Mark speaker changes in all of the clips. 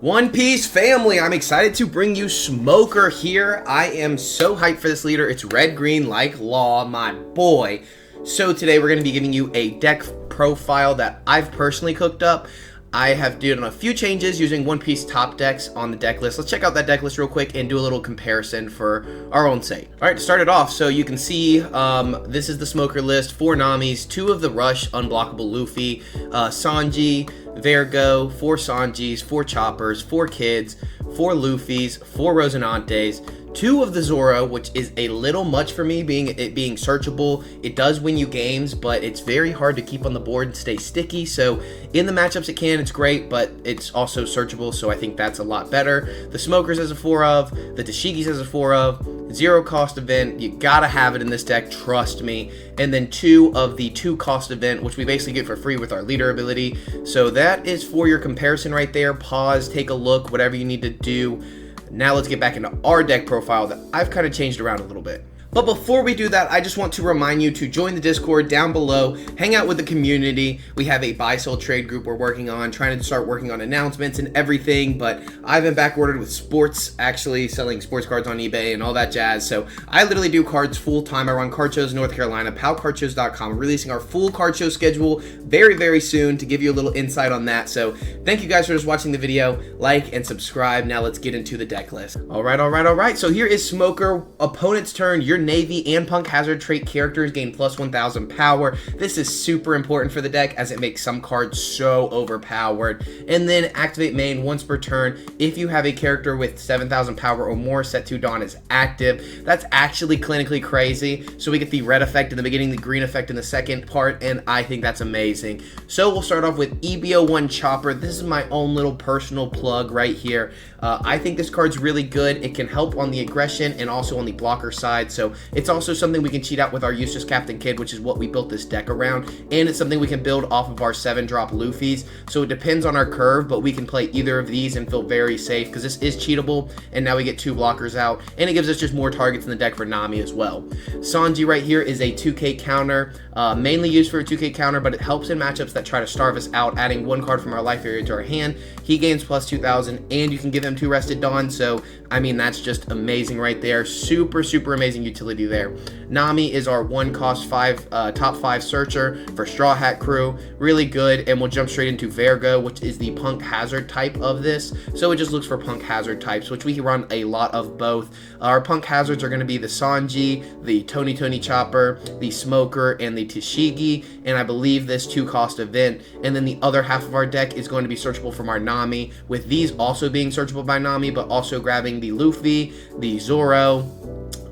Speaker 1: One Piece family, I'm excited to bring you Smoker here. I am so hyped for this leader. It's red green like Law, my boy. So today we're going to be giving you a deck profile that I've personally cooked up. I have done a few changes using One Piece top decks on the deck list. Let's check out that deck list real quick and do a little comparison for our own sake. All right, to start it off, so you can see this is the Smoker list. 4 Namis, 2 of the Rush Unblockable Luffy, Sanji, Vergo, 4 Sanjis, 4 Choppers, 4 Kids, 4 Luffys, 4 Rosinantes, 2 of the Zoro, which is a little much for me, being searchable. It does win you games, but it's very hard to keep on the board and stay sticky. So in the matchups it can, it's great, but it's also searchable, so I think that's a lot better. The Smokers as a 4 of, the Tashigis as a 4 of, 0 cost event, you gotta have it in this deck, trust me. And then 2 of the 2 cost event, which we basically get for free with our leader ability. So that is for your comparison right there. Pause, take a look, whatever you need to do. Now let's get back into our deck profile that I've kind of changed around a little bit. But before we do that, I just want to remind you to join the Discord down below, hang out with the community. We have a buy-sell trade group we're working on, trying to start working on announcements and everything, but I've been back-ordered with sports, actually selling sports cards on eBay and all that jazz, so I literally do cards full-time. I run card shows in North Carolina, powcardShows.com. We're releasing our full card show schedule very, very soon to give you a little insight on that, so thank you guys for just watching the video. Like and subscribe. Now let's get into the deck list. All right. So here is Smoker. Opponent's turn. Your Navy and Punk Hazard trait characters gain plus 1000 power. This is super important for the deck as it makes some cards so overpowered. And then activate main once per turn if you have a character with 7000 power or more set to Dawn is active. That's actually clinically crazy. So we get the red effect in the beginning, the green effect in the second part, and I think that's amazing. So we'll start off with EBO1 Chopper. This is my own little personal plug right here. I think this card's really good. It can help on the aggression and also on the blocker side. So it's also something we can cheat out with our Eustace Captain Kid, which is what we built this deck around. And it's something we can build off of our 7-drop Luffys. So it depends on our curve, but we can play either of these and feel very safe because this is cheatable. And now we get 2 blockers out. And it gives us just more targets in the deck for Nami as well. Sanji right here is a 2K counter, mainly used for a 2K counter, but it helps in matchups that try to starve us out, adding 1 card from our life area to our hand. He gains plus 2000, and you can give him 2 rested Dawn. So, I mean, that's just amazing right there. Super, super amazing utility there. Nami is our 1 cost 5 top 5 searcher for Straw Hat Crew. Really good, and we'll jump straight into Vergo, which is the Punk Hazard type of this. So it just looks for Punk Hazard types, which we run a lot of both. Our Punk Hazards are going to be the Sanji, the Tony Chopper, the Smoker, and the Tashigi, and I believe this 2 cost event. And then the other half of our deck is going to be searchable from our Nami, with these also being searchable by Nami, but also grabbing the Luffy, the Zoro,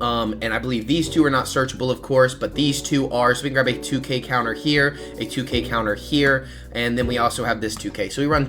Speaker 1: and I believe these 2 are not searchable, of course, but these 2 are. So we can grab a 2K counter here, a 2K counter here, and then we also have this 2K. So we run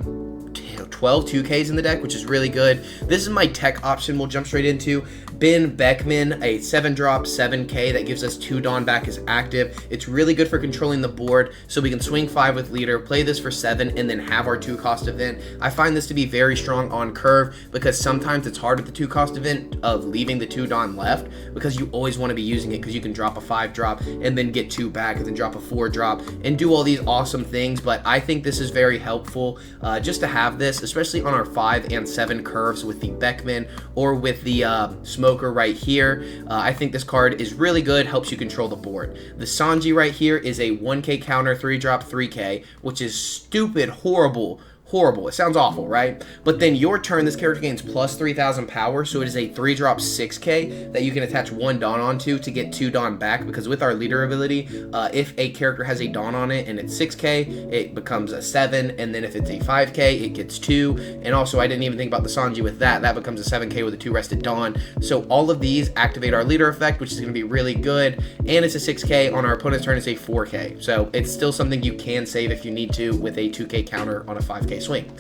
Speaker 1: 12 2Ks in the deck, which is really good. This is my tech option we'll jump straight into. Ben Beckman, a 7-drop 7K that gives us 2 Dawn back as active. It's really good for controlling the board, so we can swing 5 with leader, play this for 7, and then have our 2 cost event. I find this to be very strong on curve because sometimes it's hard with the 2 cost event of leaving the 2 Dawn left because you always want to be using it because you can drop a 5-drop and then get 2 back and then drop a 4-drop and do all these awesome things. But I think this is very helpful just to have this, especially on our 5 and 7 curves with the Beckman or with the Smoker right here. I think this card is really good, helps you control the board. The Sanji right here is a 1K counter 3-drop 3K, which is stupid, horrible. It sounds awful, right? But then your turn, this character gains plus 3000 power, so it is a 3-drop 6K that you can attach 1 Dawn onto to get 2 Dawn back, because with our leader ability, if a character has a Dawn on it and it's 6K, it becomes a 7, and then if it's a 5K, it gets 2, and also I didn't even think about the Sanji with that. That becomes a 7K with a 2 rested Dawn. So all of these activate our leader effect, which is going to be really good, and it's a 6K. On our opponent's turn, it's a 4K. So it's still something you can save if you need to with a 2K counter on a 5K swing.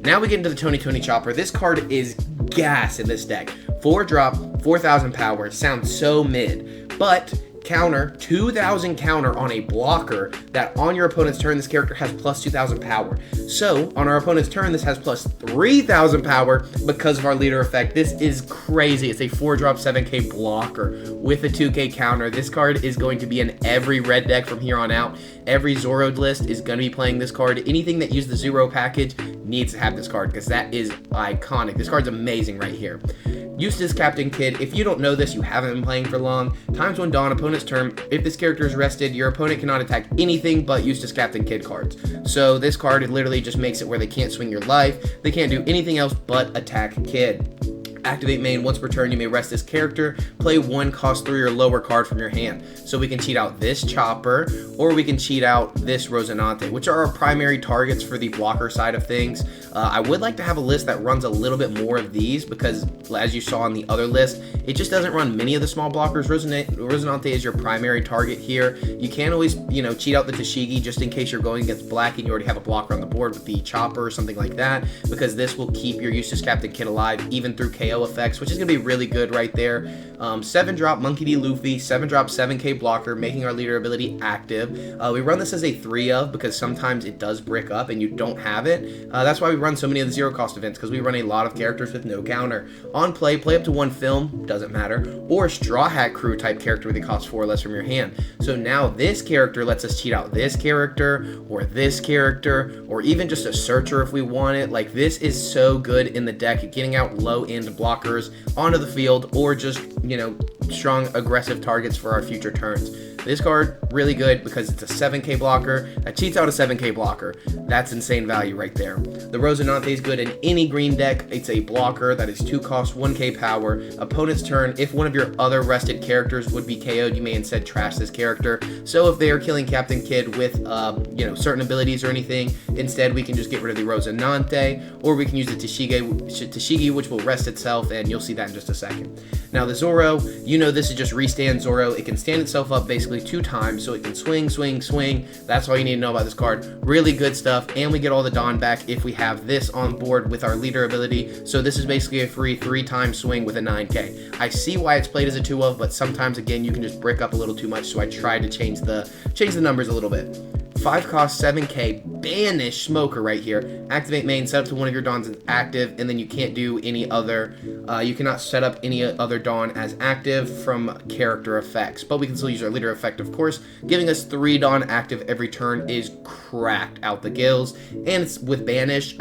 Speaker 1: Now we get into the Tony Chopper. This card is gas in this deck. 4-drop, 4000 power. Sounds so mid, but counter, 2,000 counter on a blocker that on your opponent's turn, this character has plus 2,000 power. So on our opponent's turn, this has plus 3,000 power because of our leader effect. This is crazy. It's a 4-drop 7k blocker with a 2k counter. This card is going to be in every red deck from here on out. Every Zoro list is going to be playing this card. Anything that uses the Zoro package needs to have this card because that is iconic. This card's amazing right here. Eustace Captain Kid, if you don't know this, you haven't been playing for long. Times 1 dawn, opponent's turn. If this character is rested, your opponent cannot attack anything but Eustace Captain Kid cards. So this card literally just makes it where they can't swing your life. They can't do anything else but attack Kid. Activate main, once per turn you may rest this character, play 1 cost 3 or lower card from your hand. So we can cheat out this Chopper, or we can cheat out this Rosinante, which are our primary targets for the blocker side of things. I would like to have a list that runs a little bit more of these because as you saw on the other list, it just doesn't run many of the small blockers. Rosinante is your primary target here. You can always, cheat out the Tashigi just in case you're going against black and you already have a blocker on the board with the Chopper or something like that, because this will keep your Eustace Captain Kid alive even through KO effects, which is going to be really good right there. 7-drop Monkey D. Luffy, 7-drop 7k blocker, making our leader ability active. We run this as a 3 of because sometimes it does brick up and you don't have it. That's why we run so many of the 0 cost events, because we run a lot of characters with no counter. On play up to 1 film, doesn't matter, or Straw Hat Crew type character where they cost 4 less from your hand. So now this character lets us cheat out this character, or even just a searcher if we want it. Like, this is so good in the deck, getting out low end blockers onto the field, or just, strong aggressive targets for our future turns. This card, really good because it's a 7k blocker that cheats out a 7k blocker. That's insane value right there. The Rosinante is good in any green deck. It's a blocker that is 2 cost, 1k power. Opponent's turn, if one of your other rested characters would be KO'd, you may instead trash this character. So if they are killing Captain Kid with, certain abilities or anything, instead we can just get rid of the Rosinante, or we can use the Tashigi, which will rest itself, and you'll see that in just a second. Now the Zoro, this is just restand Zoro. It can stand itself up basically 2 times, so it can swing. That's all you need to know about this card. Really good stuff, and we get all the Dawn back if we have this on board with our leader ability. So this is basically a free 3-time swing with a 9k. I see why it's played as a 2 of, but sometimes again you can just brick up a little too much, so I tried to change the numbers a little bit. 5 cost 7k banish Smoker right here. Activate main, set up to one of your Dawns as active, and then you can't do any other, you cannot set up any other Dawn as active from character effects, but we can still use our leader effect, of course. Giving us 3 Dawn active every turn is cracked out the gills, and it's with banish.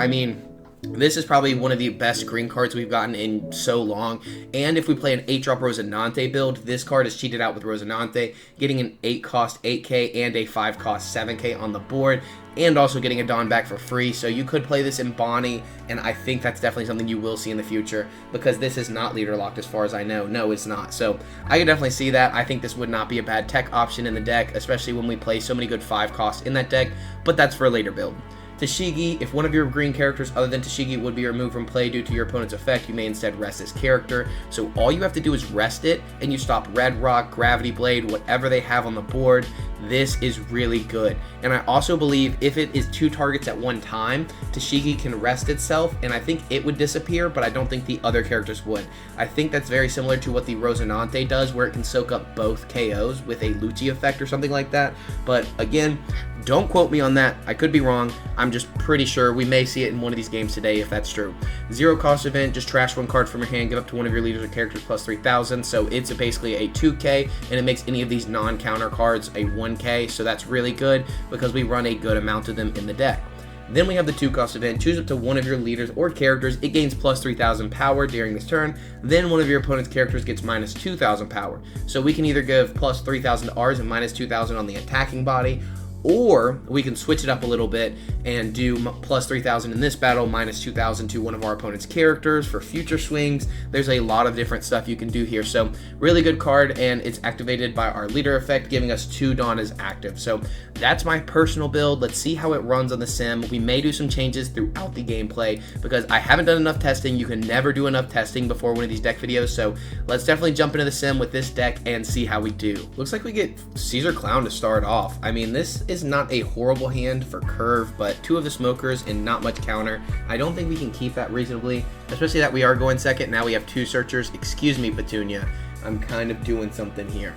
Speaker 1: This is probably one of the best green cards we've gotten in so long, and if we play an 8-drop Rosinante build, this card is cheated out with Rosinante, getting an 8 cost 8k and a 5 cost 7k on the board, and also getting a Dawn back for free. So you could play this in Bonnie, and I think that's definitely something you will see in the future, because this is not leader locked as far as I know. No, it's not. So I can definitely see that. I think this would not be a bad tech option in the deck, especially when we play so many good 5 costs in that deck, but that's for a later build. Tashigi, if one of your green characters other than Tashigi would be removed from play due to your opponent's effect, you may instead rest this character. So all you have to do is rest it, and you stop Red Rock, Gravity Blade, whatever they have on the board. This is really good. And I also believe if it is 2 targets at one time, Tashigi can rest itself, and I think it would disappear, but I don't think the other characters would. I think that's very similar to what the Rosinante does, where it can soak up both KOs with a Lucci effect or something like that. But again, don't quote me on that. I could be wrong. I'm just pretty sure we may see it in one of these games today if that's true. 0 cost event, just trash 1 card from your hand, give up to one of your leaders or characters plus 3,000. So it's basically a 2k, and it makes any of these non-counter cards a 1k. So that's really good because we run a good amount of them in the deck. Then we have the 2 cost event, choose up to one of your leaders or characters, it gains plus 3,000 power during this turn, then one of your opponent's characters gets minus 2,000 power. So we can either give plus 3,000 to ours and minus 2,000 on the attacking body, or we can switch it up a little bit and do plus 3,000 in this battle, minus 2,000 to one of our opponent's characters for future swings. There's a lot of different stuff you can do here. So really good card, and it's activated by our leader effect, giving us 2 Dawn as active. So that's my personal build. Let's see how it runs on the sim. We may do some changes throughout the gameplay because I haven't done enough testing. You can never do enough testing before one of these deck videos. So let's definitely jump into the sim with this deck and see how we do. Looks like we get Caesar Clown to start off. This is not a horrible hand for curve, but 2 of the smokers and not much counter. I don't think we can keep that reasonably, especially that we are going second. Now we have 2 searchers. Excuse me, Petunia. I'm kind of doing something here.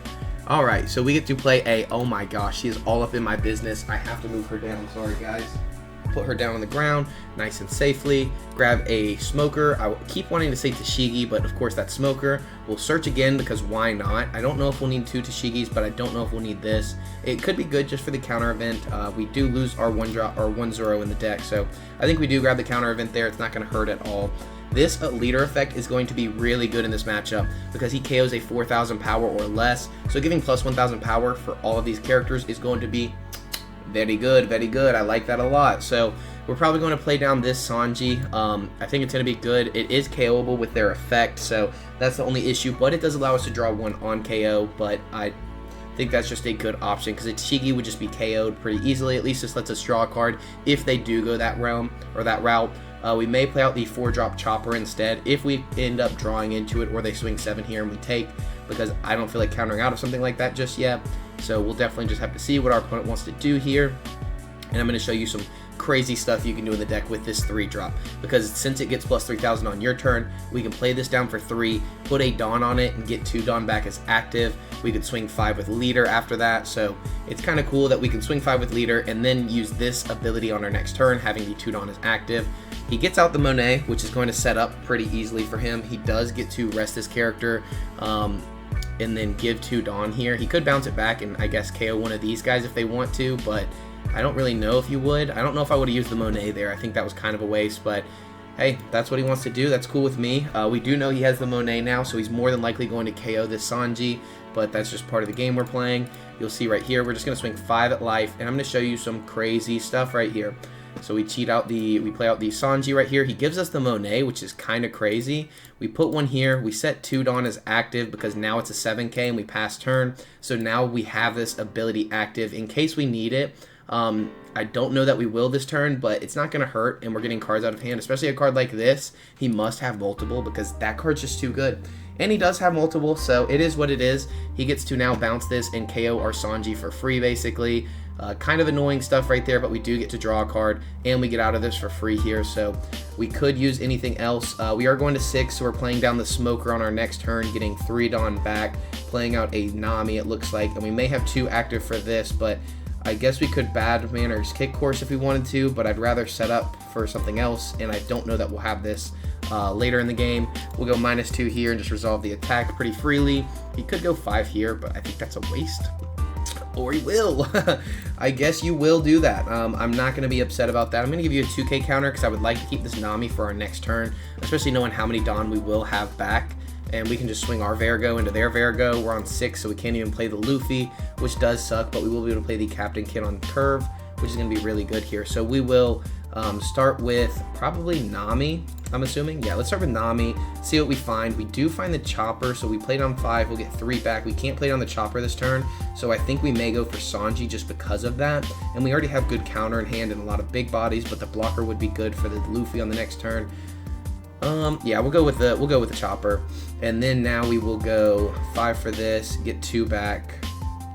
Speaker 1: Alright, so we get to play a, oh my gosh, she is all up in my business. I have to move her down, sorry guys. Put her down on the ground, nice and safely. Grab a smoker. I keep wanting to say Tashigi, but of course that's smoker. We'll search again because why not? I don't know if we'll need 2 Tashigis, but I don't know if we'll need this. It could be good just for the counter event. We do lose our 1-0 in the deck, so I think we do grab the counter event there. It's not going to hurt at all. This leader effect is going to be really good in this matchup because he KOs a 4,000 power or less. So giving plus 1,000 power for all of these characters is going to be very good, very good. I like that a lot. So we're probably going to play down this Sanji. I think it's going to be good. It is KOable with their effect, so that's the only issue. But it does allow us to draw 1 on KO, but I think that's just a good option because Shigi would just be KO'd pretty easily. At least this lets us draw a card if they do go that realm or that route. We may play out the 4-drop chopper instead if we end up drawing into it, or they swing 7 here and we take, because I don't feel like countering out of something like that just yet. So we'll definitely just have to see what our opponent wants to do here. And I'm going to show you some crazy stuff you can do in the deck with this 3-drop, because since it gets plus 3,000 on your turn, we can play this down for 3, put a Dawn on it, and get 2 Dawn back as active. We could swing 5 with Leader after that, so it's kind of cool that we can swing 5 with Leader and then use this ability on our next turn, having the 2 Dawn as active. He gets out the Monet, which is going to set up pretty easily for him. He does get to rest his character and then give 2 Dawn here. He could bounce it back and I guess KO one of these guys if they want to, but I don't really know if you would. I don't know if I would have used the Monet there. I think that was kind of a waste, but hey, that's what he wants to do. That's cool with me. We do know he has the Monet now, so he's more than likely going to KO this Sanji, but that's just part of the game we're playing. You'll see right here, we're just going to swing 5 at life, and I'm going to show you some crazy stuff right here. So we play out the Sanji right here. He gives us the Monet, which is kind of crazy. We put 1 here. We set 2 Dawn as active because now it's a 7k and we pass turn. So now we have this ability active in case we need it. I don't know that we will this turn, but it's not going to hurt, and we're getting cards out of hand, especially a card like this. He must have multiple because that card's just too good. And he does have multiple, so it is what it is. He gets to now bounce this and KO our Sanji for free, basically. Kind of annoying stuff right there, but we do get to draw a card, and we get out of this for free here, so we could use anything else. We are going to 6, so we're playing down the Smoker on our next turn, getting 3 Dawn back, playing out a Nami, it looks like, and we may have 2 active for this, but I guess we could Bad Manners Kick Course if we wanted to, but I'd rather set up for something else, and I don't know that we'll have this later in the game. We'll go -2 here and just resolve the attack pretty freely. He could go 5 here, but I think that's a waste. Or he will. I guess you will do that. I'm not going to be upset about that. I'm going to give you a 2k counter because I would like to keep this Nami for our next turn, especially knowing how many Dawn we will have back. And we can just swing our Vergo into their Vergo. We're on 6, so we can't even play the Luffy, which does suck, but we will be able to play the Captain Kid on curve, which is going to be really good here. So we will start with probably Nami, I'm assuming. Yeah, let's start with Nami, see what we find. We do find the Chopper, so we played on 5, we'll get 3 back. We can't play on the Chopper this turn, so I think we may go for Sanji just because of that. And we already have good counter in hand and a lot of big bodies, but the blocker would be good for the Luffy on the next turn. Yeah, we'll go with the Chopper, and then now we will go 5 for this, get 2 back,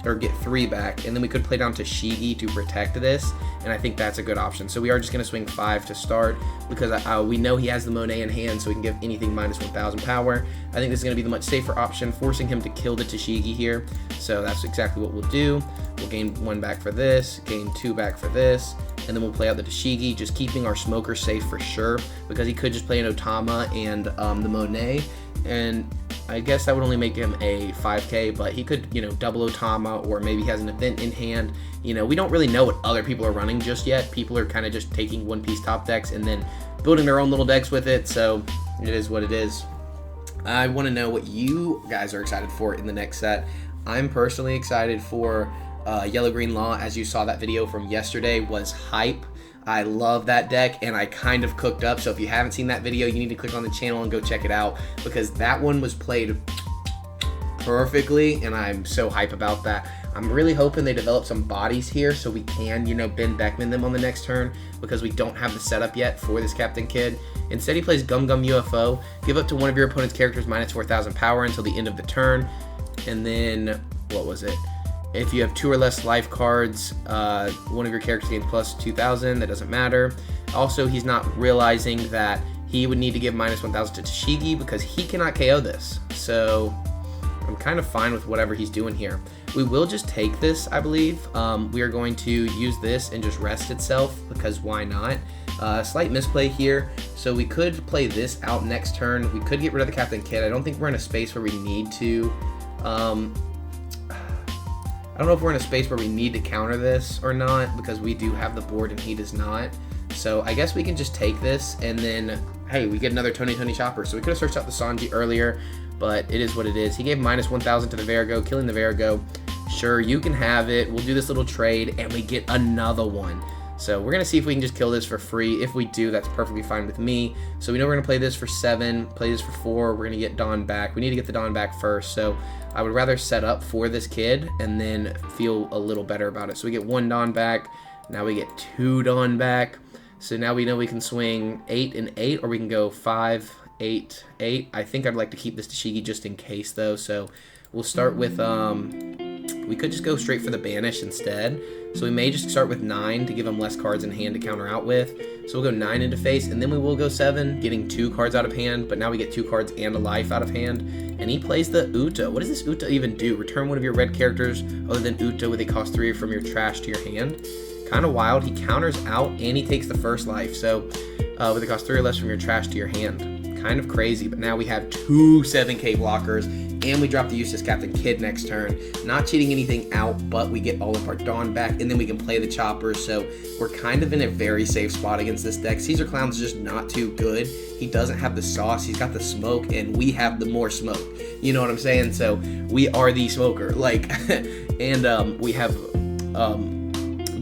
Speaker 1: or get 3 back, and then we could play down to Shigi to protect this, and I think that's a good option. So we are just going to swing 5 to start because we know he has the Monet in hand, so we can give anything -1,000 power. I think this is going to be the much safer option, forcing him to kill the Tashigi here. So that's exactly what we'll do. We'll gain 1 back for this, gain 2 back for this, and then we'll play out the Tashigi, just keeping our Smoker safe for sure, because he could just play an Otama and the Monet, and I guess that would only make him a 5k, but he could, double Otama, or maybe he has an event in hand. We don't really know what other people are running just yet. People are kind of just taking One Piece top decks and then building their own little decks with it, so it is what it is. I want to know what you guys are excited for in the next set. I'm personally excited for Yellow Green Law. As you saw, that video from yesterday was hype. I love that deck, and I kind of cooked up, so if you haven't seen that video, you need to click on the channel and go check it out, because that one was played perfectly, and I'm so hype about that. I'm really hoping they develop some bodies here so we can, Ben Beckman them on the next turn, because we don't have the setup yet for this Captain Kid. Instead, he plays Gum Gum UFO. Give up to one of your opponent's characters -4,000 power until the end of the turn, and then, what was it? If you have 2 or less life cards, one of your characters gains +2,000. That doesn't matter. Also, he's not realizing that he would need to give -1,000 to Tashigi because he cannot KO this. So I'm kind of fine with whatever he's doing here. we will just take this, I believe. We are going to use this and just rest itself, because why not? Slight misplay here, so we could play this out next turn. We could get rid of the Captain Kidd. I don't think we're in a space where we need to. I don't know if we're in a space where we need to counter this or not, because we do have the board and he does not. So I guess we can just take this, and then, hey, we get another Tony Chopper. So we could have searched out the Sanji earlier, but it is what it is. He gave minus 1,000 to the Verago, killing the Verago. Sure, you can have it. We'll do this little trade, and we get another one. So we're going to see if we can just kill this for free. If we do, that's perfectly fine with me. So we know we're going to play this for 7, play this for 4. We're going to get Dawn back. We need to get the Dawn back first. So I would rather set up for this kid and then feel a little better about it. So we get 1 Dawn back. Now we get 2 Dawn back. So now we know we can swing 8 and 8, or we can go 5, 8, 8. I think I'd like to keep this Tashigi just in case, though. So we'll start with, we could just go straight for the Banish instead. So we may just start with 9 to give him less cards in hand to counter out with. So we'll go 9 into face, and then we will go 7, getting 2 cards out of hand. But now we get 2 cards and a life out of hand. And he plays the Uta. What does this Uta even do? Return one of your red characters other than Uta with a cost 3 from your trash to your hand. Kind of wild. He counters out, and he takes the first life. So with a cost 3 or less from your trash to your hand. Kind of crazy, but now we have 2 7K blockers, and we drop the useless Captain Kidd next turn. Not cheating anything out, but we get all of our Dawn back, and then we can play the choppers. So we're kind of in a very safe spot against this deck. Caesar Clown's just not too good. He doesn't have the sauce. He's got the smoke, and we have the more smoke. You know what I'm saying? So we are the smoker. Like, and we have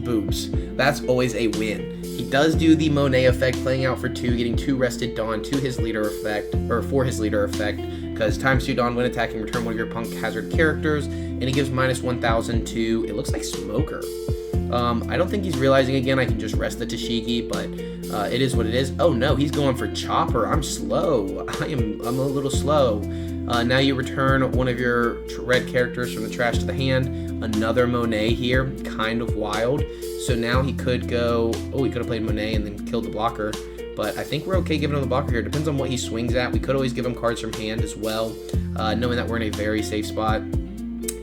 Speaker 1: boobs. That's always a win. He does do the Monet effect, playing out for 2, getting 2 rested Dawn to his leader effect, or for his leader effect, because times 2 Dawn when attacking, return one of your punk hazard characters, and he gives minus 1,000 to, it looks like Smoker. I don't think he's realizing again I can just rest the Tashigi, but it is what it is. Oh no, he's going for Chopper. I'm slow. I'm a little slow. Now you return one of your red characters from the trash to the hand. Another Monet here, kind of wild. So now he could go, oh, he could have played Monet and then killed the blocker. But I think we're okay giving him the blocker here. Depends on what he swings at. We could always give him cards from hand as well, knowing that we're in a very safe spot.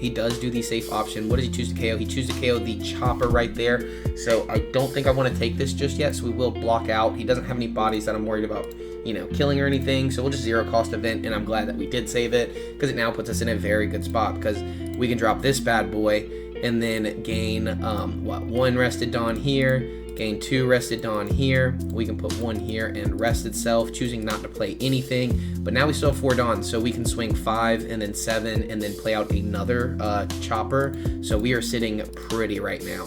Speaker 1: He does do the safe option. What does he choose to KO? He chooses to KO the Chopper right there. So I don't think I want to take this just yet, so we will block out. He doesn't have any bodies that I'm worried about, you know, killing or anything. So we'll just 0 cost event, and I'm glad that we did save it, because it now puts us in a very good spot, because we can drop this bad boy and then gain, 1 rested Dawn here, gain 2 rested Dawn here. We can put 1 here and rest itself, choosing not to play anything. But now we still have 4 Dawns, so we can swing 5 and then 7 and then play out another Chopper. So we are sitting pretty right now.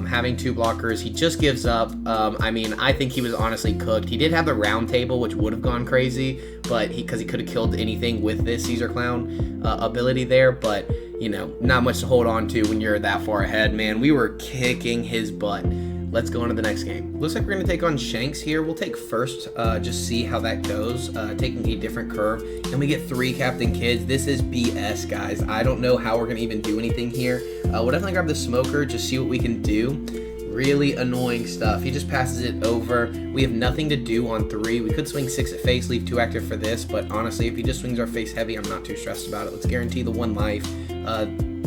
Speaker 1: Having 2 blockers, he just gives up. I mean, I think he was honestly cooked. He did have the round table, which would have gone crazy, but because he could have killed anything with this Caesar Clown ability there, but you know, not much to hold on to when you're that far ahead, man. We were kicking his butt. Let's go on to the next game. Looks like we're going to take on Shanks here. We'll take first, just see how that goes, taking a different curve. And we get 3 Captain Kidds. This is BS, guys. I don't know how we're going to even do anything here. We'll definitely grab the Smoker, just see what we can do. Really annoying stuff. He just passes it over. We have nothing to do on 3. We could swing 6 at face, leave 2 active for this, but honestly, if he just swings our face heavy, I'm not too stressed about it. Let's guarantee the 1 life.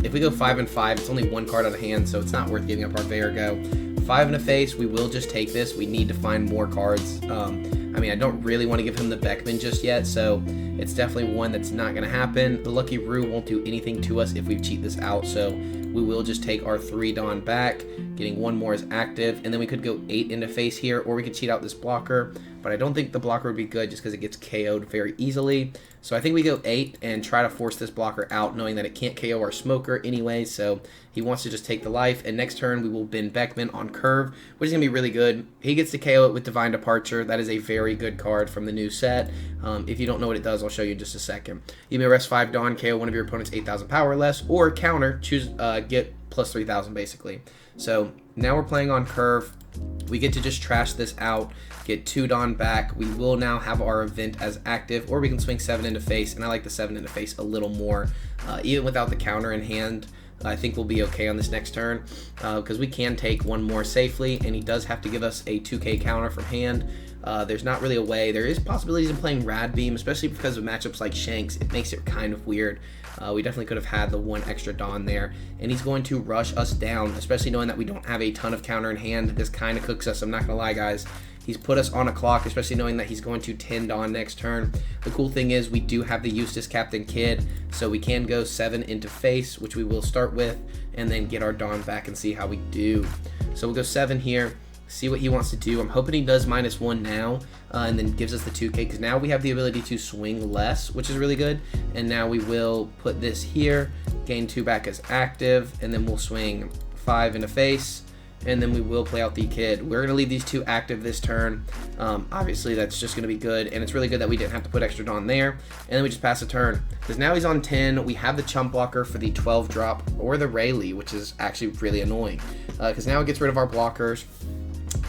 Speaker 1: If we go 5 and 5, it's only 1 card out of hand, so it's not worth giving up our Verago. 5 in a face, we will just take this. We need to find more cards. I mean, I don't really want to give him the Beckman just yet, so it's definitely one that's not going to happen. The Lucky Roo won't do anything to us if we cheat this out, so we will just take our 3 Dawn back, getting 1 more as active, and then we could go 8 into face here, or we could cheat out this blocker, but I don't think the blocker would be good just because it gets KO'd very easily. So I think we go 8 and try to force this blocker out, knowing that it can't KO our Smoker anyway, so he wants to just take the life, and next turn we will bin Beckman on curve, which is going to be really good. He gets to KO it with Divine Departure. That is a very good card from the new set. If you don't know what it does, I'll show you in just a second. You may rest 5 Dawn, KO one of your opponent's 8,000 power or less, or counter, choose get plus 3,000 basically. So now we're playing on curve. We get to just trash this out, get 2 Dawn back. We will now have our event as active, or we can swing 7 into face, and I like the 7 into face a little more. Even without the counter in hand, I think we'll be okay on this next turn, because we can take 1 more safely, and he does have to give us a 2K counter from hand. There's not really a way. There is possibilities in playing Rad Beam, especially because of matchups like Shanks. It makes it kind of weird. We definitely could have had the one extra Dawn there. And he's going to rush us down, especially knowing that we don't have a ton of counter in hand. This kind of cooks us, I'm not going to lie, guys. He's put us on a clock, especially knowing that he's going to 10 Dawn next turn. The cool thing is we do have the Eustace Captain Kid, so we can go 7 into face, which we will start with, and then get our Dawn back and see how we do. So we'll go 7 here, see what he wants to do. I'm hoping he does -1 now, and then gives us the 2K, because now we have the ability to swing less, which is really good. And now we will put this here, gain 2 back as active, and then we'll swing 5 into face, and then we will play out the kid. We're going to leave these 2 active this turn. Obviously, that's just going to be good, and it's really good that we didn't have to put extra Dawn there. And then we just pass a turn, because now he's on 10. We have the chump blocker for the 12 drop or the Rayleigh, which is actually really annoying, because now it gets rid of our blockers.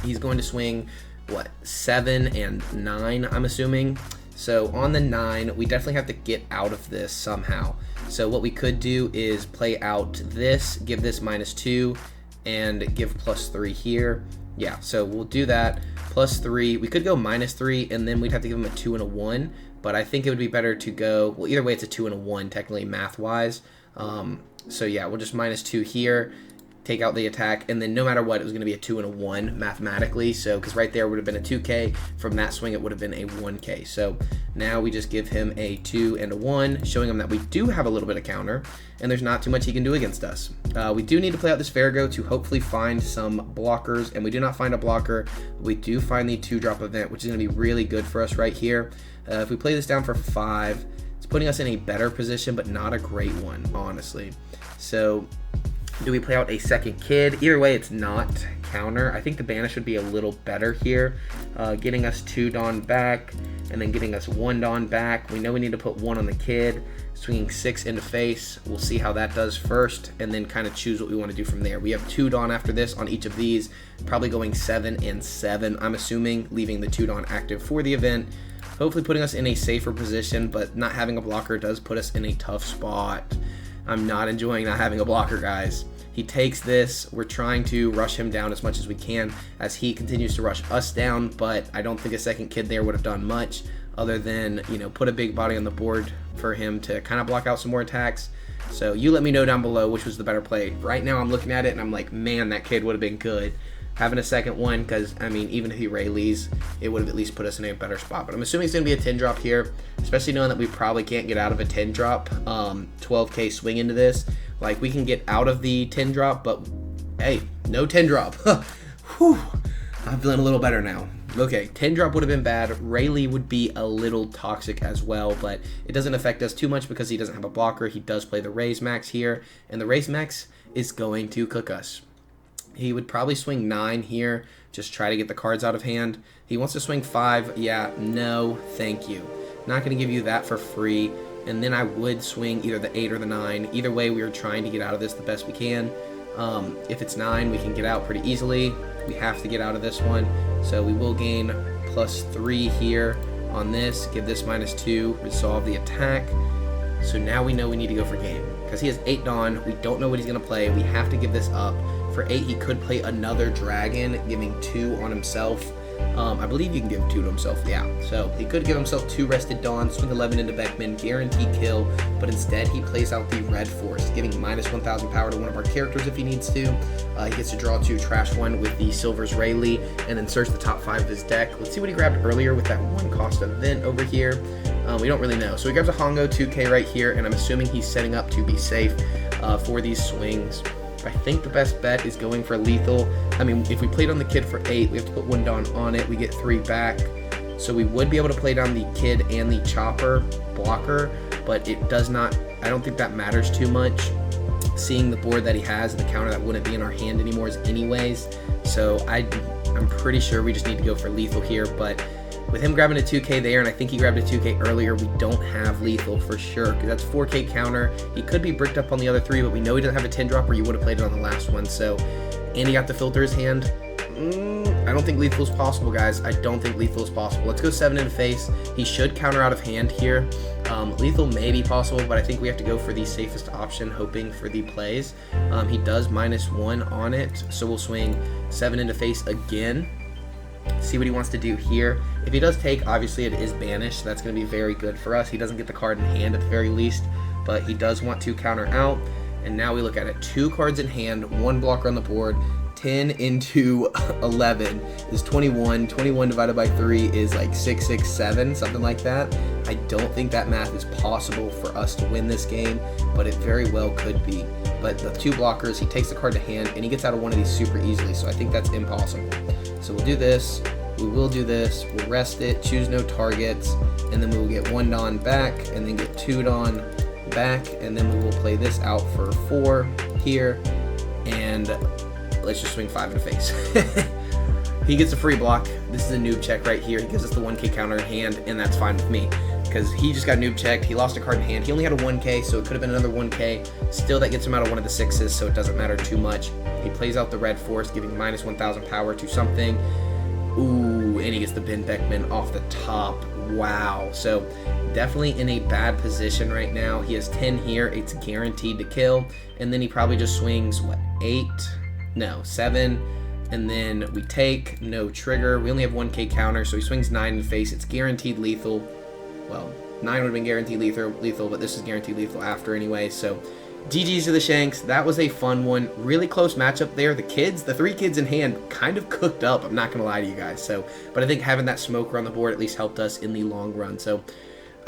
Speaker 1: He's going to swing, what, 7 and 9, I'm assuming. So on the 9, we definitely have to get out of this somehow. So what we could do is play out this, give this -2, and give +3 here. Yeah, so we'll do that. +3. We could go -3, and then we'd have to give him a 2 and a 1. But I think it would be better to go, well, either way, it's a 2 and a 1, technically, math-wise. So yeah, we'll just -2 here, take out the attack, and then no matter what, it was going to be a 2 and a 1 mathematically. So, because right there would have been a 2K. From that swing, it would have been a 1K. So now we just give him a 2 and a 1, showing him that we do have a little bit of counter, and there's not too much he can do against us. We do need to play out this Farrago to hopefully find some blockers, and we do not find a blocker. We do find the 2-drop event, which is going to be really good for us right here. If we play this down for 5, it's putting us in a better position, but not a great one, honestly. So do we play out a second kid? Either way, it's not counter. I think the banish would be a little better here, getting us 2 Dawn back, and then getting us 1 Dawn back. We know we need to put 1 on the kid, swinging 6 into face. We'll see how that does first, and then kind of choose what we want to do from there. We have 2 Dawn after this on each of these, probably going 7 and 7, I'm assuming, leaving the 2 Dawn active for the event. Hopefully putting us in a safer position, but not having a blocker does put us in a tough spot. I'm not enjoying not having a blocker, guys. He takes this. We're trying to rush him down as much as we can as he continues to rush us down, but I don't think a second kid there would have done much other than, you know, put a big body on the board for him to kind of block out some more attacks. So you let me know down below which was the better play. Right now I'm looking at it and I'm like, man, that kid would have been good. Having a second one, because, I mean, even if he Rayleighs, it would have at least put us in a better spot. But I'm assuming it's going to be a 10 drop here, especially knowing that we probably can't get out of a 10 drop, 12K swing into this. Like, we can get out of the 10 drop, but, hey, no 10 drop. Whew, I'm feeling a little better now. Okay, 10 drop would have been bad. Rayleigh would be a little toxic as well, but it doesn't affect us too much because he doesn't have a blocker. He does play the Raise Max here, and the Raise Max is going to cook us. He would probably swing 9 here, just try to get the cards out of hand. He wants to swing 5. Yeah, no, thank you. Not going to give you that for free. And then I would swing either the 8 or the 9. Either way, we are trying to get out of this the best we can. If it's 9, we can get out pretty easily. We have to get out of this one. So we will gain +3 here on this. Give this -2, resolve the attack. So now we know we need to go for game. Because he has 8 Dawn. We don't know what he's going to play. We have to give this up. For 8, he could play another dragon, giving 2 on himself. I believe you can give 2 to himself, yeah. So he could give himself 2 rested Dawn, swing 11 into Beckman, guaranteed kill, but instead he plays out the Red Force, giving -1,000 power to one of our characters if he needs to. He gets to draw 2, trash 1 with the Silver's Rayleigh, and then search the top 5 of his deck. Let's see what he grabbed earlier with that 1-cost event over here. We don't really know. So he grabs a Hongo 2K right here, and I'm assuming he's setting up to be safe for these swings. I think the best bet is going for lethal. I mean, if we played on the kid for 8, we have to put 1 Dawn on it. We get 3 back. So we would be able to play down the kid and the chopper blocker, but it does not, I don't think that matters too much. Seeing the board that he has and the counter that wouldn't be in our hand anymore anyways. So I'm pretty sure we just need to go for lethal here, but with him grabbing a 2K there, and I think he grabbed a 2K earlier, we don't have lethal for sure, because that's 4K counter. He could be bricked up on the other 3, but we know he doesn't have a 10 drop, or you would have played it on the last one. So, and he got the filter his hand. I don't think lethal is possible, guys. I don't think lethal is possible. Let's go 7 in face. He should counter out of hand here. Lethal may be possible, but I think we have to go for the safest option, hoping for the plays. He does -1 on it, so we'll swing 7 into face again. See what he wants to do here. If he does take, obviously it is banished, so that's going to be very good for us. He doesn't get the card in hand at the very least, but he does want to counter out. And now we look at it. 2 cards in hand, 1 blocker on the board. 10 into 11 is 21. 21 divided by 3 is like 667, something like that. I don't think that math is possible for us to win this game, but it very well could be. But the 2 blockers, he takes the card to hand, and he gets out of one of these super easily, so I think that's impossible. So we'll do this. We will do this. We'll rest it, choose no targets, and then we will get 1 Dawn back, and then get 2 Dawn back, and then we will play this out for 4 here, and let's just swing 5 in the face. He gets a free block. This is a noob check right here. He gives us the 1k counter in hand, and that's fine with me because he just got noob checked. He lost a card in hand. He only had a 1k, so it could have been another 1k. Still, that gets him out of one of the 6s, so it doesn't matter too much. He plays out the red force, giving minus 1000 power to something. Ooh, and he gets the Ben Beckman off the top. Wow. So definitely in a bad position right now. He has 10 here. It's guaranteed to kill. And then he probably just swings, what, 8? No, 7. And then we take, no trigger. We only have 1k counter, so he swings 9 in the face. It's guaranteed lethal. Well, 9 would have been guaranteed lethal, but this is guaranteed lethal after anyway. So GG's to the Shanks. That was a fun one. Really close matchup there. The 3 kids in hand kind of cooked up. I'm not going to lie to you guys. So, but I think having that smoker on the board at least helped us in the long run. So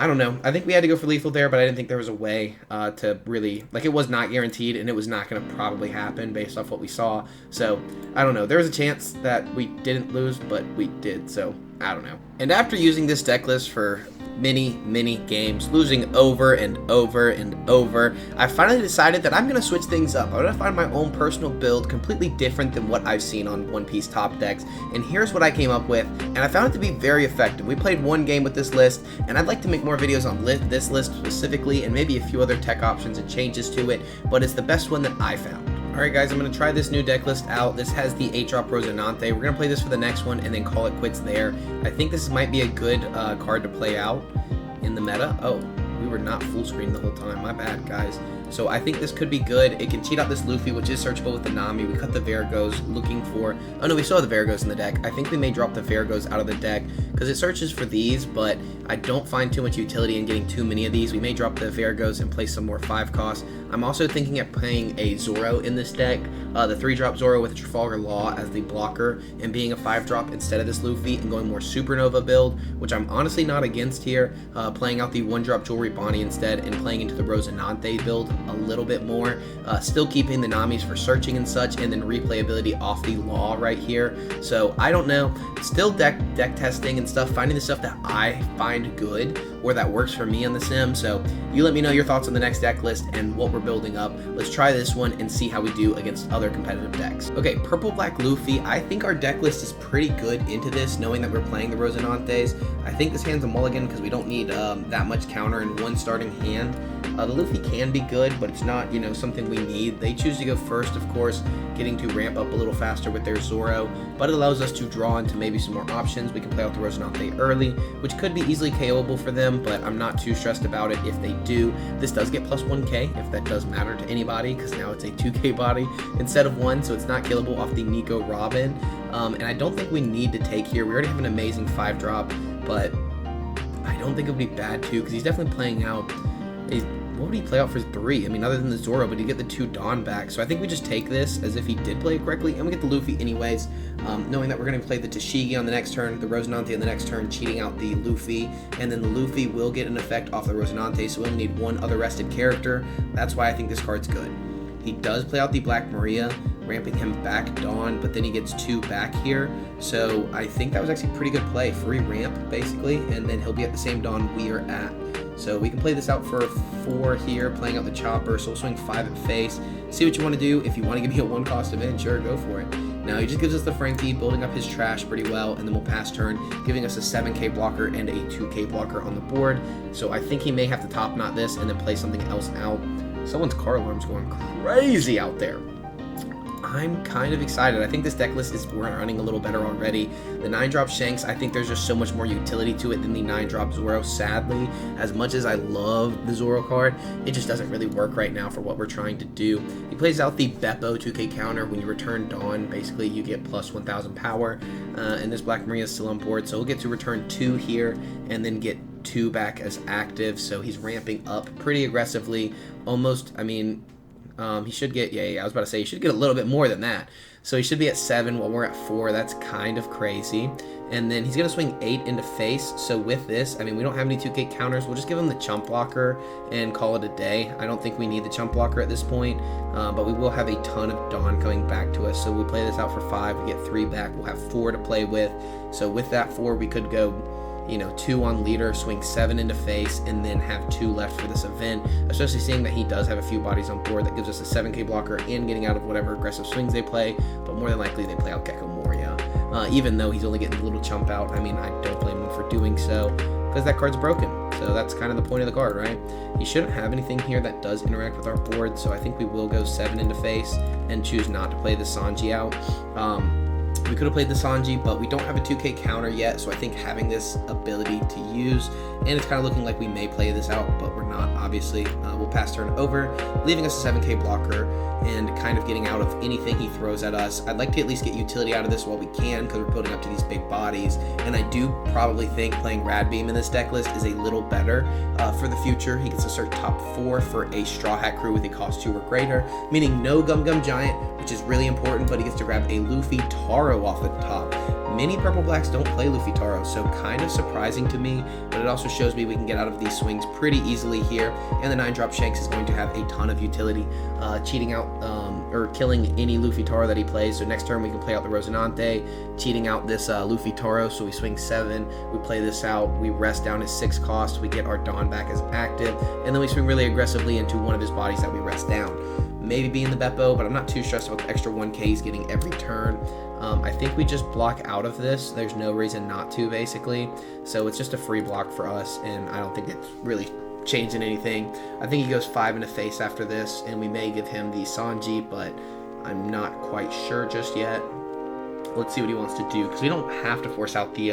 Speaker 1: I don't know. I think we had to go for lethal there, but I didn't think there was a way to really, like, it was not guaranteed, and it was not going to probably happen based off what we saw. So I don't know. There was a chance that we didn't lose, but we did. So I don't know. And after using this deck list for many games, losing over and over and over, I finally decided that I'm going to switch things up. I'm going to find my own personal build completely different than what I've seen on One Piece top decks, and here's what I came up with, and I found it to be very effective. We played 1 game with this list, and I'd like to make more videos on this list specifically, and maybe a few other tech options and changes to it, but it's the best one that I found. Alright guys, I'm going to try this new deck list out. This has the 8-drop Rosinante. We're going to play this for the next one and then call it quits there. I think this might be a good card to play out in the meta. Oh, we were not full screen the whole time. My bad, guys. So I think this could be good. It can cheat out this Luffy, which is searchable with the Nami. We cut the Vargos looking for... Oh no, we still have the Vargos in the deck. I think we may drop the Vargos out of the deck because it searches for these, but I don't find too much utility in getting too many of these. We may drop the Vargos and play some more 5 costs. I'm also thinking of playing a Zoro in this deck, the 3-drop Zoro with Trafalgar Law as the blocker, and being a 5-drop instead of this Luffy, and going more Supernova build, which I'm honestly not against here, playing out the 1-drop Jewelry Bonnie instead, and playing into the Rosinante build a little bit more, still keeping the Namis for searching and such, and then replayability off the Law right here. So I don't know, still deck testing and stuff, finding the stuff that I find good or that works for me on the sim. So you let me know your thoughts on the next deck list and what we're building up. Let's try this one and see how we do against other competitive decks. Okay, Purple Black Luffy. I think our deck list is pretty good into this, knowing that we're playing the Rosinantes. I think this hand's a mulligan because we don't need that much counter in one starting hand. The Luffy can be good, but it's not, you know, something we need. They choose to go first, of course, getting to ramp up a little faster with their Zoro, but it allows us to draw into maybe some more options. We can play out the Rosinante early, which could be easily KOable for them, but I'm not too stressed about it if they do. This does get plus 1k, if that does matter to anybody, because now it's a 2k body instead of 1, so it's not killable off the Nico Robin. And I don't think we need to take here. We already have an amazing 5-drop, but I don't think it would be bad too, because he's definitely playing out a... What would he play out for 3? I mean, other than the Zoro, but he'd get the 2 Dawn back. So I think we just take this as if he did play it correctly, and we get the Luffy anyways, knowing that we're going to play the Tashigi on the next turn, the Rosinante on the next turn, cheating out the Luffy, and then the Luffy will get an effect off the Rosinante, so we only need 1 other rested character. That's why I think this card's good. He does play out the Black Maria, ramping him back Dawn, but then he gets 2 back here. So I think that was actually a pretty good play. Free ramp, basically, and then he'll be at the same Dawn we are at. So we can play this out for 4 here, playing out the Chopper, so we'll swing 5 at face. See what you want to do. If you want to give me a 1-cost event, sure, go for it. Now he just gives us the Frankie, building up his trash pretty well, and then we'll pass turn, giving us a 7k blocker and a 2k blocker on the board. So I think he may have to top knot this and then play something else out. Someone's car alarm's going crazy out there. I'm kind of excited. I think this deck list is running a little better already. The 9-drop Shanks, I think there's just so much more utility to it than the 9-drop Zoro. Sadly, as much as I love the Zoro card, it just doesn't really work right now for what we're trying to do. He plays out the Beppo 2k counter. When you return Dawn, basically you get plus 1000 power, and this Black Maria is still on board, so he'll get to return 2 here and then get 2 back as active. So he's ramping up pretty aggressively. Almost, I mean, he should get, I was about to say, he should get a little bit more than that. So he should be at 7 while we're at 4. That's kind of crazy. And then he's going to swing 8 into face. So with this, I mean, we don't have any 2k counters. We'll just give him the chump blocker and call it a day. I don't think we need the chump blocker at this point, but we will have a ton of Dawn coming back to us. So we play this out for 5. We get 3 back. We'll have 4 to play with. So with that 4, we could go, 2 on leader, swing 7 into face, and then have 2 left for this event, especially seeing that he does have a few bodies on board. That gives us a 7k blocker and getting out of whatever aggressive swings they play, but more than likely they play out Gecko Moria. Even though he's only getting a little chump out, I mean, I don't blame him for doing so, because that card's broken. So that's kind of the point of the card, right? He shouldn't have anything here that does interact with our board, so I think we will go 7 into face and choose not to play the Sanji out. We could have played the Sanji, but we don't have a 2k counter yet, so I think having this ability to use, and it's kind of looking like we may play this out, but we're not, obviously. We'll pass turn over, leaving us a 7k blocker, and kind of getting out of anything he throws at us. I'd like to at least get utility out of this while we can, because we're building up to these big bodies, and I do probably think playing Rad Beam in this deck list is a little better for the future. He gets to start top 4 for a Straw Hat crew with a cost 2 or greater, meaning no Gum Gum Giant, which is really important, but he gets to grab a Luffy Taro off the top. Many Purple Blacks don't play Luffy Taro, so kind of surprising to me, but it also shows me we can get out of these swings pretty easily here, and the 9-drop Shanks is going to have a ton of utility, cheating out or killing any Luffy Taro that he plays. So next turn we can play out the Rosinante, cheating out this Luffy Taro, so we swing 7, we play this out, we rest down his 6 cost, we get our Dawn back as active, and then we swing really aggressively into one of his bodies that we rest down. Maybe being the Beppo, but I'm not too stressed about the extra 1k he's getting every turn. I think we just block out of this. There's no reason not to, basically. So it's just a free block for us, and I don't think it's really changing anything. I think he goes 5 into face after this, and we may give him the Sanji, but I'm not quite sure just yet. Let's see what he wants to do, because we don't have to force out the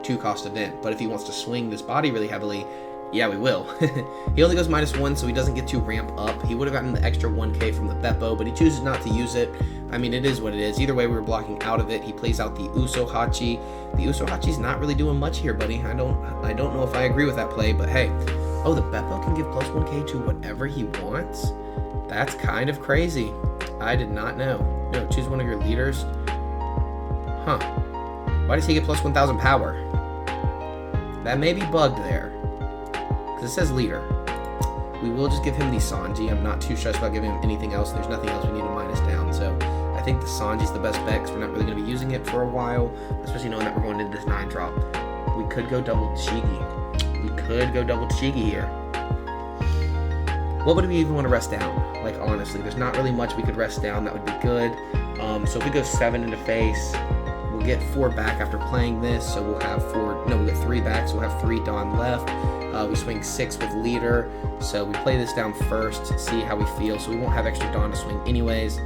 Speaker 1: 2-cost event, but if he wants to swing this body really heavily, yeah, we will. He only goes -1, so he doesn't get to ramp up. He would have gotten the extra 1k from the Beppo, but he chooses not to use it. I mean, it is what it is. Either way, we were blocking out of it. He plays out the Usohachi. The Usohachi's not really doing much here, buddy. I don't know if I agree with that play, but hey. Oh, the Beppo can give plus 1k to whatever he wants? That's kind of crazy. I did not know. No, choose one of your leaders. Huh. Why does he get plus 1000 power? That may be bugged there. It says leader. We will just give him the Sanji. I'm not too stressed about giving him anything else. There's nothing else we need to minus down, so I think the Sanji's the best bet, because we're not really going to be using it for a while, especially knowing that we're going into this 9-drop. We could go double Tashigi. We could go double Tashigi here. What would we even want to rest down? Like, honestly, there's not really much we could rest down that would be good. So if we go 7 into face, we'll get 4 back after playing this, so we'll have 4, no, we'll get 3 back, so we'll have 3 Dawn left. We swing 6 with leader, so we play this down first, see how we feel, so we won't have extra Dawn to swing anyways.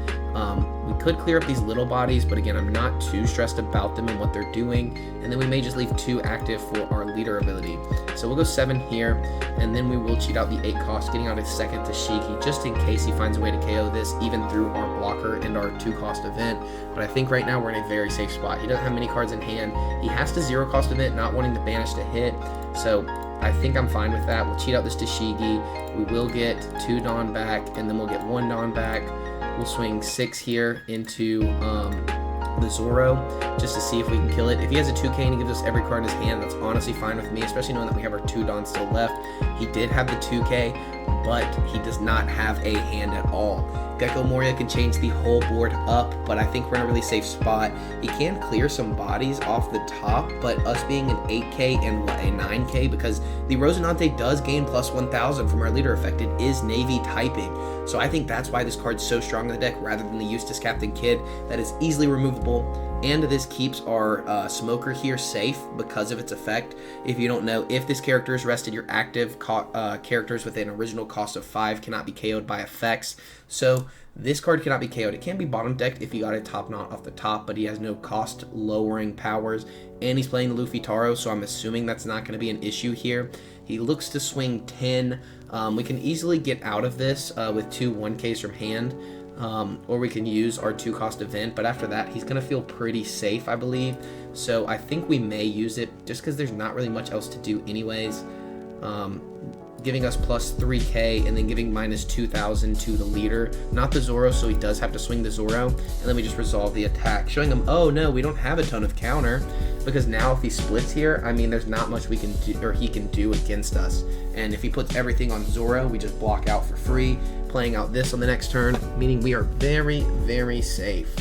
Speaker 1: We could clear up these little bodies, but again, I'm not too stressed about them and what they're doing, and then we may just leave 2 active for our leader ability. So we'll go 7 here, and then we will cheat out the 8 cost, getting out his second Tashigi, just in case he finds a way to KO this, even through our blocker and our 2-cost event. But I think right now we're in a very safe spot. He doesn't have many cards in hand. He has to 0-cost event, not wanting to banish to hit, so I think I'm fine with that. We'll cheat out this Tashigi. We will get 2 Dawn back, and then we'll get 1 Dawn back. We'll swing 6 here into the Zoro, just to see if we can kill it. If he has a 2k and he gives us every card in his hand, that's honestly fine with me, especially knowing that we have our 2 Dawn still left. He did have the 2k, but he does not have a hand at all. Gecko Moria can change the whole board up, but I think we're in a really safe spot. He can clear some bodies off the top, but us being an 8k and a 9k, because the Rosinante does gain plus 1000 from our leader effect, it is Navy typing. So I think that's why this card's so strong in the deck, rather than the Eustace Captain Kidd that is easily removable and this keeps our smoker here safe because of its effect. If you don't know, if this character is rested, your active characters with an original cost of 5 cannot be KO'd by effects. So this card cannot be KO'd. It can be bottom decked if you got a top knot off the top, but he has no cost lowering powers, and he's playing the Luffy Taro, so I'm assuming that's not going to be an issue here. He looks to swing 10. We can easily get out of this with 2 1Ks from hand, or we can use our 2 cost event, but after that he's going to feel pretty safe, I believe. So I think we may use it just because there's not really much else to do anyways. Giving us plus 3k and then giving minus 2,000 to the leader, not the Zoro, so he does have to swing the Zoro, and then we just resolve the attack, showing him, oh no, we don't have a ton of counter, because now if he splits here, I mean, there's not much we can do, or he can do against us. And if he puts everything on Zoro, we just block out for free, playing out this on the next turn, meaning we are very, very safe.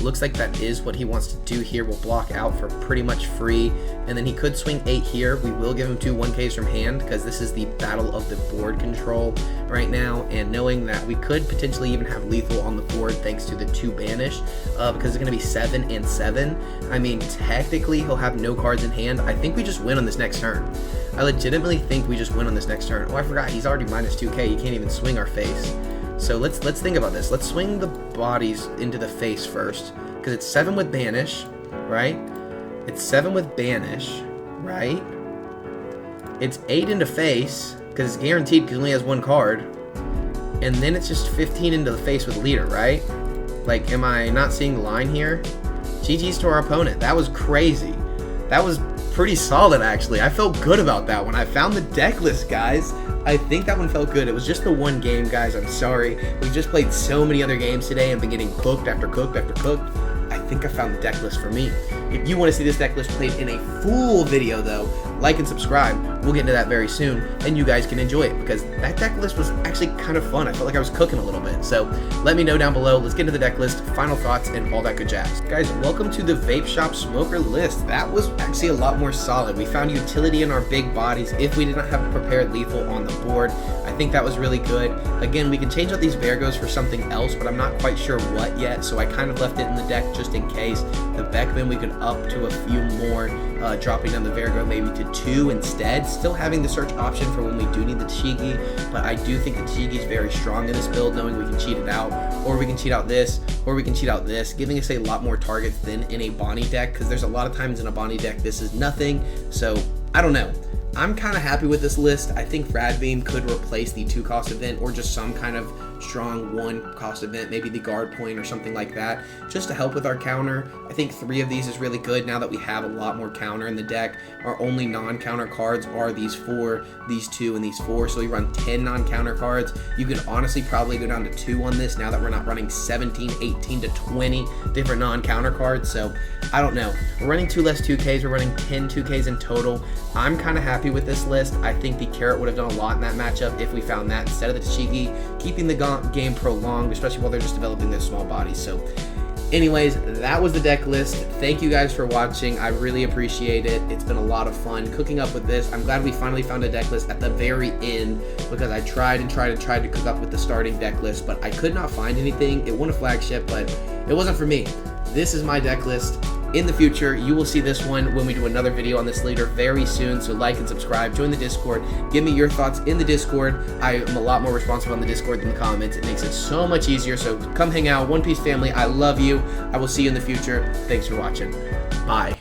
Speaker 1: Looks like that is what he wants to do here. We'll block out for pretty much free, and then he could swing 8 here. We will give him 2 1Ks from hand because this is the battle of the board control right now, and knowing that we could potentially even have lethal on the board thanks to the 2 banish, because it's going to be 7 and 7. I mean, technically he'll have no cards in hand. I think we just win on this next turn. I legitimately think we just win on this next turn. Oh, I forgot, he's already minus 2k. He can't even swing our face. So let's think about this. Let's swing the bodies into the face first, because it's 7 with banish, right? It's 7 with banish, right? It's 8 into face, because it's guaranteed because he only has 1 card. And then it's just 15 into the face with leader, right? Like, am I not seeing the line here? GG's to our opponent. That was crazy. That was pretty solid, actually. I felt good about that when I found the deck list, guys. I think that one felt good. It was just the one game, guys. I'm sorry. We've just played so many other games today and been getting cooked after cooked after cooked. I think I found the deck list for me. If you want to see this deck list played in a full video, though, like and subscribe. We'll get into that very soon, and you guys can enjoy it, because that deck list was actually kind of fun. I felt like I was cooking a little bit. So let me know down below. Let's get into the deck list, final thoughts, and all that good jazz. Guys, welcome to the Vape Shop Smoker list. That was actually a lot more solid. We found utility in our big bodies if we did not have a prepared lethal on the board. I think that was really good. Again, we can change out these Vergos for something else, but I'm not quite sure what yet, so I kind of left it in the deck just in case. The Beckman we could up to a few more, dropping down the Vergo maybe to 2 instead, still having the search option for when we do need the Tashigi, but I do think the Tashigi is very strong in this build, knowing we can cheat it out, or we can cheat out this, or we can cheat out this, giving us a lot more targets than in a Bonnie deck, because there's a lot of times in a Bonnie deck this is nothing. So I don't know. I'm kind of happy with this list. I think Rad Beam could replace the 2 cost event, or just some kind of strong 1 cost event, maybe the guard point or something like that, just to help with our counter. I think 3 of these is really good now that we have a lot more counter in the deck. Our only non-counter cards are these 4, these 2, and these 4, so we run 10 non-counter cards. You could honestly probably go down to 2 on this now that we're not running 17, 18 to 20 different non-counter cards. So I don't know. We're running 2 less 2Ks. We're running 10 2Ks in total. I'm kind of happy with this list. I think the Carrot would have done a lot in that matchup if we found that instead of the Tashigi, keeping the game prolonged, especially while they're just developing their small bodies. So anyways, that was the deck list. Thank you guys for watching. I really appreciate it. It's been a lot of fun cooking up with this. I'm glad we finally found a deck list at the very end, because I tried to cook up with the starting deck list, but I could not find anything. It won a flagship, but it wasn't for me. This is my deck list. In the future, you will see this one when we do another video on this later very soon, so like and subscribe, join the Discord, give me your thoughts in the Discord. I am a lot more responsive on the Discord than the comments. It makes it so much easier, so come hang out. One Piece family, I love you. I will see you in the future. Thanks for watching. Bye.